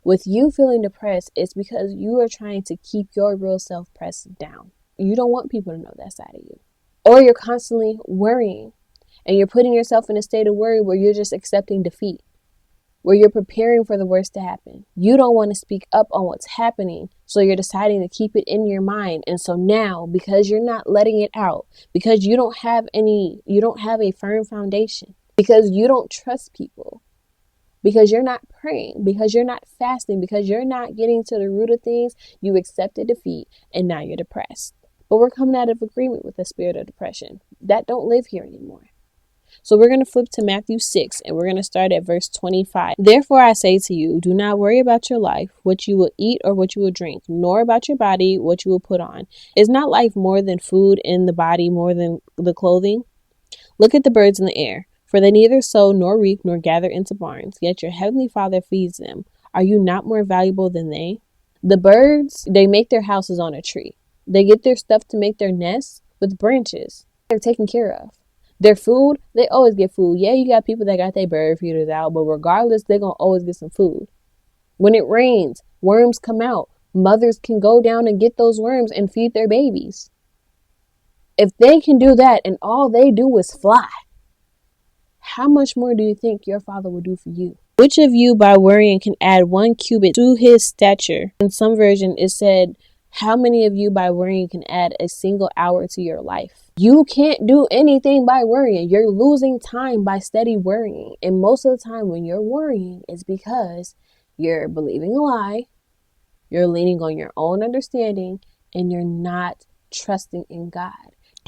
With you feeling depressed, it's because you are trying to keep your real self pressed down. You don't want people to know that side of you. Or you're constantly worrying and you're putting yourself in a state of worry where you're just accepting defeat, where you're preparing for the worst to happen. You don't want to speak up on what's happening, so you're deciding to keep it in your mind. And so now, because you're not letting it out, because you don't have a firm foundation, because you don't trust people, because you're not praying, because you're not fasting, because you're not getting to the root of things, you accepted defeat and now you're depressed. But we're coming out of agreement with the spirit of depression. That don't live here anymore. So we're going to flip to Matthew 6 and we're going to start at verse 25. Therefore I say to you, do not worry about your life, what you will eat or what you will drink, nor about your body, what you will put on. Is not life more than food, and the body more than the clothing? Look at the birds in the air, for they neither sow nor reap nor gather into barns, yet your heavenly Father feeds them. Are you not more valuable than they? The birds, they make their houses on a tree. They get their stuff to make their nests with branches. They're taken care of. Their food, they always get food. Yeah, you got people that got their bird feeders out, but regardless, they're going to always get some food. When it rains, worms come out. Mothers can go down and get those worms and feed their babies. If they can do that and all they do is fly, how much more do you think your Father will do for you? Which of you by worrying can add 1 cubit to his stature? In some version it said, how many of you by worrying can add a single hour to your life? You can't do anything by worrying. You're losing time by steady worrying. And most of the time when you're worrying, it's because you're believing a lie, you're leaning on your own understanding, and you're not trusting in God.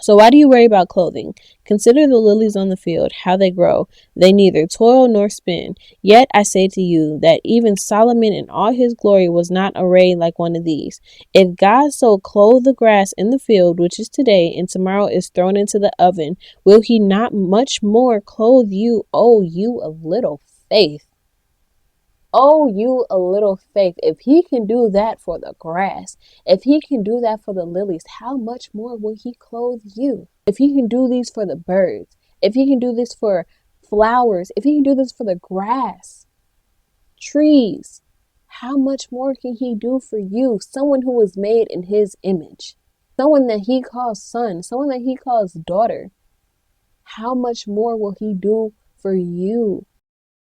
So why do you worry about clothing? Consider the lilies on the field, how they grow. They neither toil nor spin. Yet I say to you that even Solomon in all his glory was not arrayed like one of these. If God so clothe the grass in the field, which is today and tomorrow is thrown into the oven, will he not much more clothe you, O you of little faith? Oh, you a little faith. If he can do that for the grass, if he can do that for the lilies, how much more will he clothe you? If he can do these for the birds, if he can do this for flowers, if he can do this for the grass, trees, how much more can he do for you? Someone who was made in his image, someone that he calls son, someone that he calls daughter. How much more will he do for you?